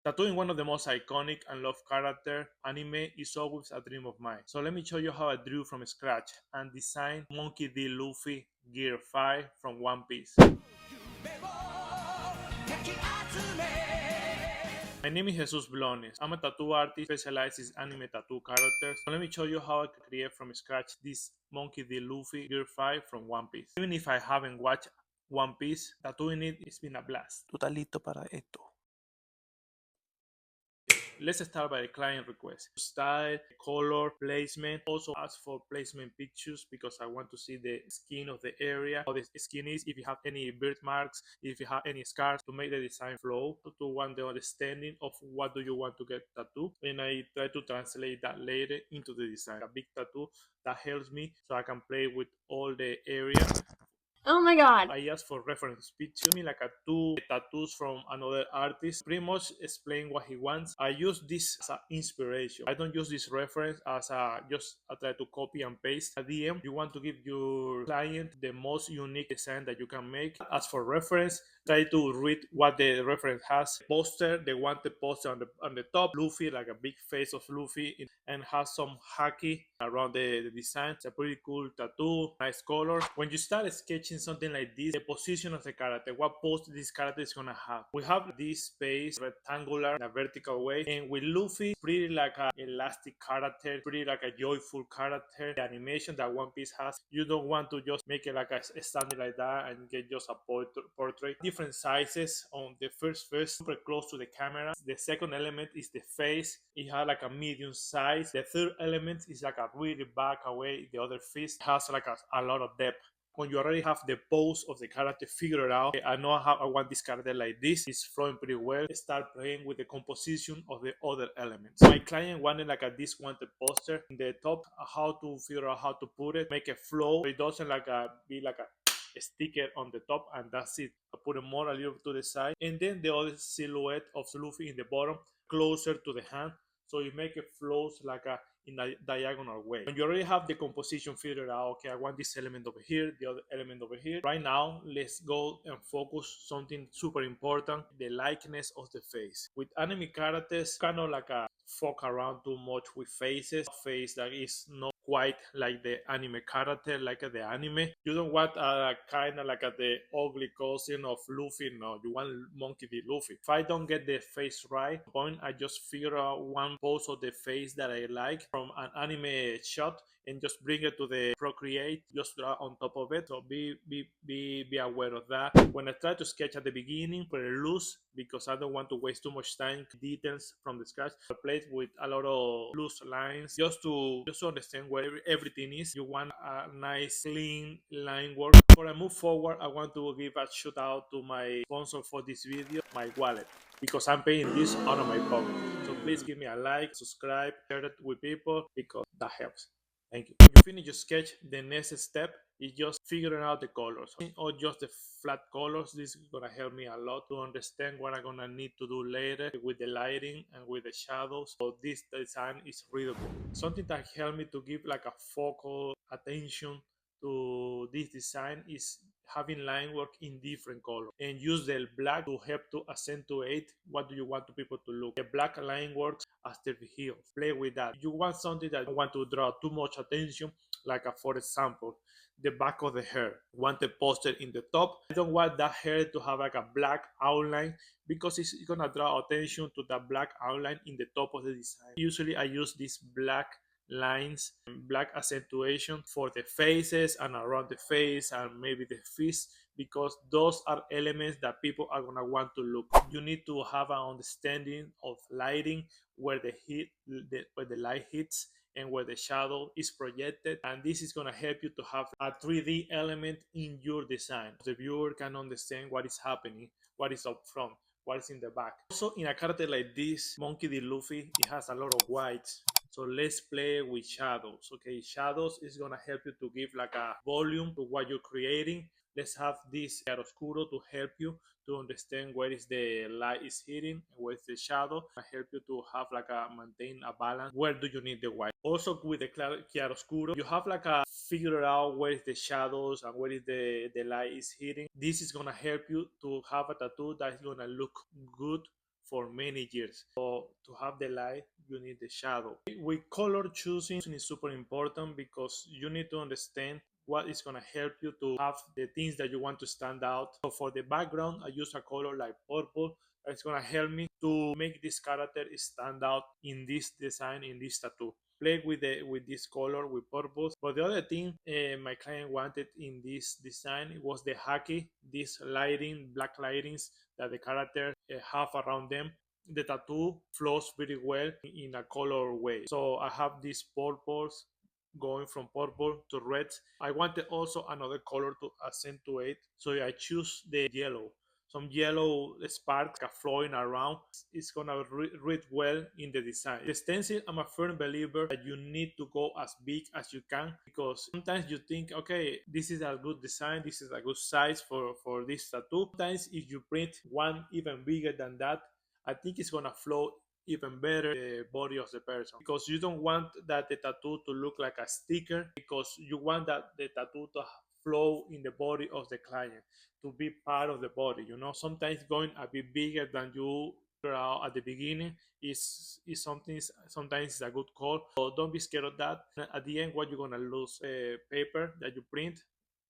Tattooing one of the most iconic and loved character anime is always a dream of mine. So let me show you how I drew from scratch and designed Monkey D. Luffy Gear 5 from One Piece. My name is Jesus Blones. I'm a tattoo artist specialized in anime tattoo characters. So let me show you how I could create from scratch this Monkey D. Luffy Gear 5 from One Piece. Even if I haven't watched One Piece, tattooing it's been a blast. ¿Tú estás listo para esto? Let's start by the client request. Style, color, placement. Also ask for placement pictures because I want to see the skin of the area, how the skin is, if you have any birthmarks, if you have any scars, to make the design flow, to want the understanding of what do you want to get tattoo. And I try to translate that later into the design. A big tattoo that helps me so I can play with all the area. Oh my god. I asked for reference picture, me like a two tattoos from another artist, pretty much explain what he wants. I use this as an inspiration. I don't use this reference as a just I try to copy and paste a DM. You want to give your client the most unique design that you can make. As for reference, try to read what the reference has. Poster, they want the poster on the top. Luffy, like a big face of Luffy, and has some haki around the design. It's a pretty cool tattoo, nice color. When you start sketching something like this, the position of the character, what pose this character is gonna have. We have this space rectangular in a vertical way, and with Luffy, pretty like a elastic character, pretty like a joyful character. The animation that One Piece has, you don't want to just make it like a standing like that and get just a portrait. Different sizes. On the first super close to the camera. The second element is the face. It has like a medium size. The third element is like a really back away. The other fist has like a lot of depth. When you already have the pose of the character figured out, I know how I want this character like this. It's flowing pretty well. Start playing with the composition of the other elements. My client wanted like this wanted poster in the top. How to figure out how to put it, make it flow. It doesn't like be like a sticker on the top, and that's it. I put it more a little to the side, and then the other silhouette of Luffy in the bottom, closer to the hand, so you make it flows like a in a diagonal way. When you already have the composition figured out, okay, I want this element over here, the other element over here. Right now, let's go and focus something super important, the likeness of the face. With anime characters, kind of like a fuck around too much with faces, a face that is not quite like the anime character, like the anime. You don't want a kind of like the ugly cousin of Luffy. No, you want Monkey D. Luffy. If I don't get the face right, I just figure out one pose of the face that I like from an anime shot and just bring it to the Procreate, just draw on top of it. So be aware of that. When I try to sketch at the beginning, put it loose because I don't want to waste too much time. Details from the scratch. I play with a lot of loose lines just to understand where everything is. You want a nice clean line work. Before I move forward, I want to give a shout out to my sponsor for this video, my wallet, because I'm paying this out of my pocket. So please give me a like, subscribe, share it with people because that helps. Thank you. When you finish your sketch, the next step is just figuring out the colors or just the flat colors. This is gonna help me a lot to understand what I'm gonna need to do later with the lighting and with the shadows. So this design is readable. Something that helped me to give like a focal attention to this design is having line work in different colors and use the black to help to accentuate what do you want to people to look. The black line works after the heel. Play with that. You want something that you want to draw too much attention, like for example, the back of the hair. Want the poster in the top. I don't want that hair to have like a black outline because it's gonna draw attention to the black outline in the top of the design. Usually I use this black lines and black accentuation for the faces and around the face and maybe the fist because those are elements that people are gonna want to look. You need to have an understanding of lighting, where where the light hits and where the shadow is projected, and this is going to help you to have a 3D element in your design. The viewer can understand what is happening, what is up front, what is in the back. Also, in a character like this, Monkey D. Luffy, it has a lot of whites. So let's play with shadows. Okay, shadows is gonna help you to give like a volume to what you're creating. Let's have this chiaroscuro to help you to understand where is the light is hitting and where is the shadow. I help you to have like a maintain a balance. Where do you need the white? Also with the chiaroscuro, you have like a figure out where is the shadows and where is the light is hitting. This is gonna help you to have a tattoo that is gonna look good for many years. So to have the light, you need the shadow. With color choosing is super important because you need to understand what is going to help you to have the things that you want to stand out. So for the background, I use a color like purple. It's going to help me to make this character stand out in this design, in this tattoo. Play with this color with purpose. But the other thing my client wanted in this design was the haki, this lighting, black lightings that the character have around them. The tattoo flows very well in a color way. So I have these purples going from purple to red. I wanted also another color to accentuate, so I choose the yellow. Some yellow sparks are flowing around. It's gonna read well in the design. The stencil, I'm a firm believer that you need to go as big as you can because sometimes you think, okay, this is a good design, this is a good size for this tattoo. Sometimes if you print one even bigger than that, I think it's gonna flow even better the body of the person because you don't want that the tattoo to look like a sticker because you want that the tattoo to flow in the body of the client to be part of the body. Sometimes going a bit bigger than you figure out at the beginning is something. Sometimes it's a good call, so don't be scared of that. At the end, what you're gonna lose paper that you print,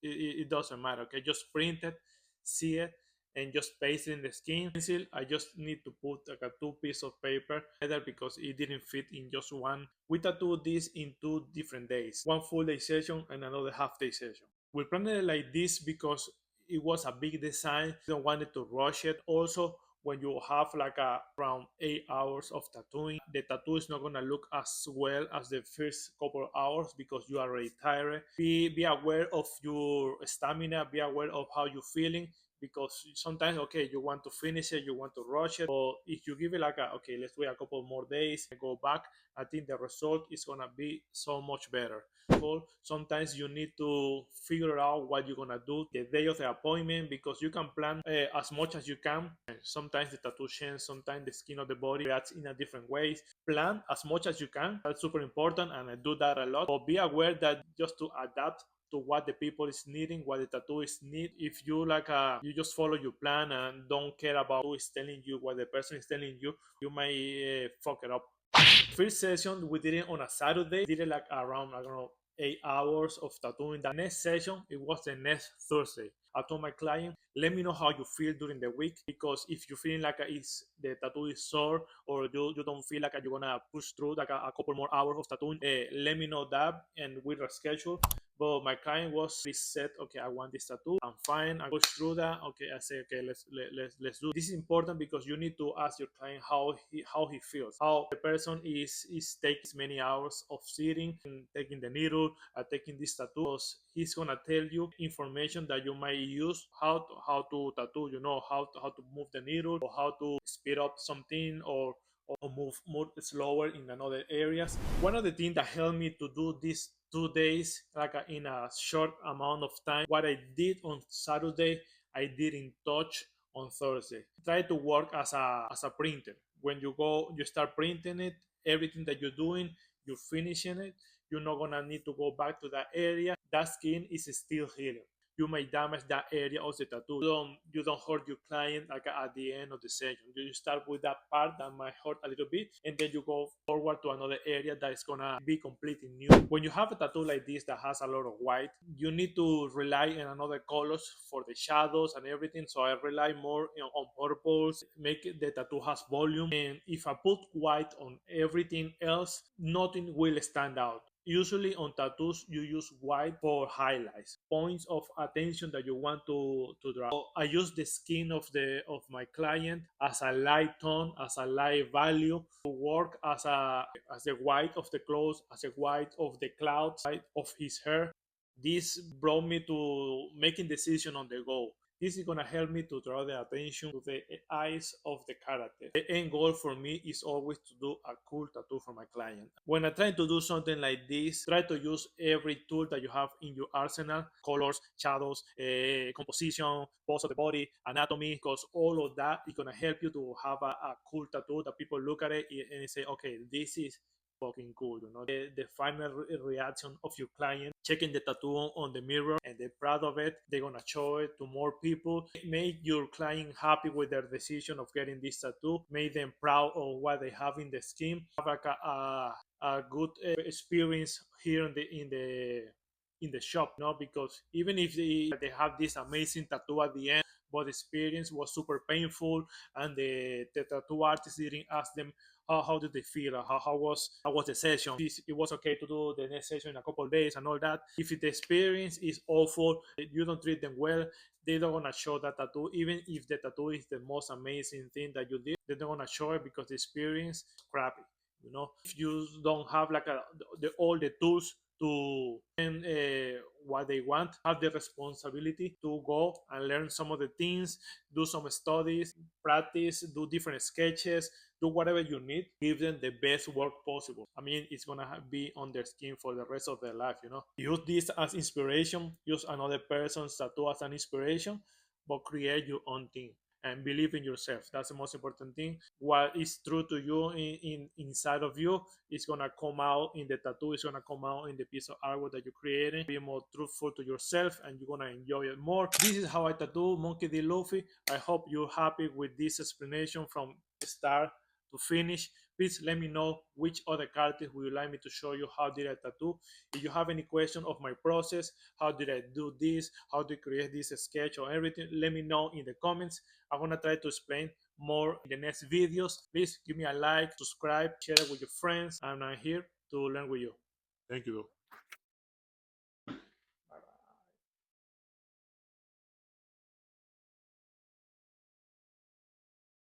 it doesn't matter. Okay, just print it, see it, and just paste it in the skin. Pencil, I just need to put like a two piece of paper together because it didn't fit in just one. We tattooed this in 2 different days, one full day session and another half day session. We planned it like this because it was a big design. We don't want it to rush it. Also, when you have like around 8 hours of tattooing, the tattoo is not gonna look as well as the first couple of hours because you are already tired. Be aware of your stamina. Be aware of how you're feeling because sometimes okay you want to finish it, you want to rush it, but if you give it like okay, let's wait a couple more days and go back, I think the result is gonna be so much better. Sometimes you need to figure out what you're gonna do the day of the appointment because you can plan as much as you can. Sometimes the tattoo change, sometimes the skin of the body reacts in a different ways. Plan as much as you can. That's super important, and I do that a lot. But be aware that just to adapt to what the people is needing, what the tattoo is need. If you you just follow your plan and don't care about who is telling you what the person is telling you, you might fuck it up. First session we did it on a Saturday. Did it like around I don't know 8 hours of tattooing. The next session it was the next Thursday. I told my client, let me know how you feel during the week because if you're feeling like the tattoo is sore or you don't feel like you're gonna push through like a couple more hours of tattooing, let me know that and we'll reschedule. But my client was he said, okay, I want this tattoo. I'm fine. I push through that. Okay, I say, okay, let's do. This is important because you need to ask your client how he feels, how the person is taking many hours of sitting and taking the needle, taking this tattoo. Because he's gonna tell you information that you might use how to tattoo. How to move the needle or how to speed up something or move more slower in another areas. One of the things that helped me to do these 2 days in a short amount of time, what I did on Saturday, I did in touch on Thursday. Try to work as a printer. When you start printing it, everything that you're doing, you're finishing it. You're not gonna need to go back to that area. That skin is still healing. You may damage that area of the tattoo. You don't hurt your client at the end of the session. You start with that part that might hurt a little bit, and then you go forward to another area that is gonna be completely new. When you have a tattoo like this that has a lot of white, you need to rely on another colors for the shadows and everything. So I rely more on purples, make the tattoo has volume. And if I put white on everything else, nothing will stand out. Usually on tattoos, you use white for highlights, points of attention that you want to draw. So I use the skin of my client as a light tone, as a light value to work as the white of the clothes, as the white of the clouds, white of his hair. This brought me to making decision on the go. This is gonna help me to draw the attention to the eyes of the character. The end goal for me is always to do a cool tattoo for my client. When I try to do something like this, try to use every tool that you have in your arsenal: colors, shadows, composition, pose of the body, anatomy, because all of that is gonna help you to have a cool tattoo that people look at it and say, okay, this is fucking cool. The final reaction of your client checking the tattoo on the mirror and they're proud of it. They're gonna show it to more people. Make your client happy with their decision of getting this tattoo. Make them proud of what they have in the skin. Have like a good experience here in the shop, because even if they have this amazing tattoo at the end, but the experience was super painful, and the tattoo artist didn't ask them how did they feel, how was the session, if it was okay to do the next session in a couple of days and all that. If the experience is awful, you don't treat them well, they don't want to show that tattoo. Even if the tattoo is the most amazing thing that you did, they don't want to show it because the experience is crappy. If you don't have like all the tools to and what they want, have the responsibility to go and learn some of the things, do some studies, practice, do different sketches, do whatever you need, give them the best work possible. I mean, it's gonna be on their skin for the rest of their life. Use this as inspiration, use another person's tattoo as an inspiration, but create your own thing and believe in yourself. That's the most important thing. What is true to you inside of you is gonna come out in the tattoo. It's gonna come out in the piece of artwork that you're creating. Be more truthful to yourself, and you're gonna enjoy it more. This is how I tattoo Monkey D. Luffy. I hope you're happy with this explanation from start to finish. Please let me know which other characters would you like me to show you how did I tattoo. If you have any question of my process, how did I do this, how to create this sketch or everything, let me know in the comments. I'm gonna try to explain more in the next videos. Please give me a like, subscribe, share it with your friends, and I'm here to learn with you. Thank you.